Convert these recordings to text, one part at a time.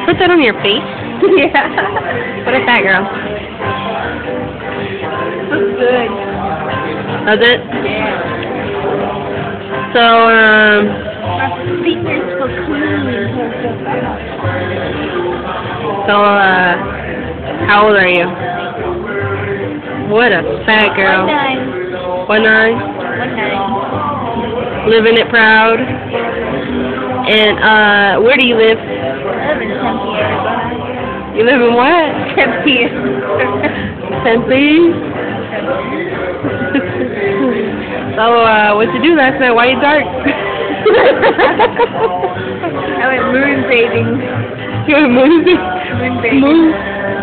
put that on your face? Yeah. What a fat girl. Looks good. Does it? Yeah. So, My feet are so clean. how old are you? What a fat girl. 19. 19? 19. Living it proud. And, where do you live? I live in Tempe, Arizona. You live in what? Tempe. Tempe? So, what'd you do last night? Why you dark? I went moon bathing. You went moon bathing.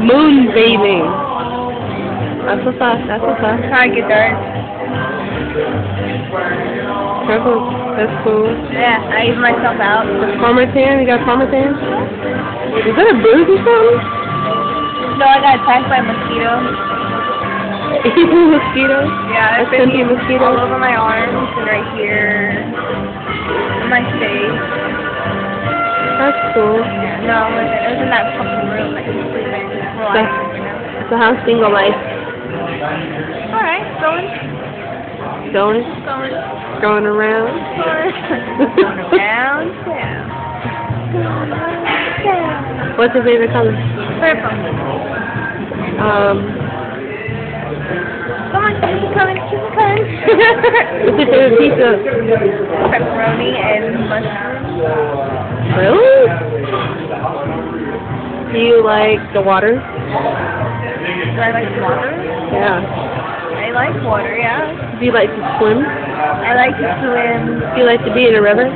Moon bathing. That's what's up. That's what's up. Trying to get dark. That's cool. Yeah, I eat myself out. Farmer tan? You got farmer tan? Is that a bruise or something? No, I got attacked by a mosquito. Mosquitoes? Yeah, That's Tempe mosquitoes? all over my arms and right here. On my face. That's cool. Yeah, no, it was in that fucking room, like sleeping. So how's single life? Alright, going. Going around? Going around town. What's your favorite color? Purple. Come on, keep coming. What's your favorite pizza? Pepperoni and mushrooms. Really? Do you like the water? Do I like water? Yeah. I like water, yeah. Do you like to swim? I like to swim. Do you like to be in a river?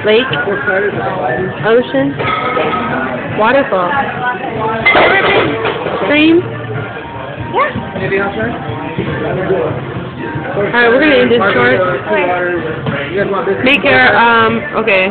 Lake? Ocean? Waterfall? Stream? Yeah. Alright, we're gonna end this short. Make your, okay.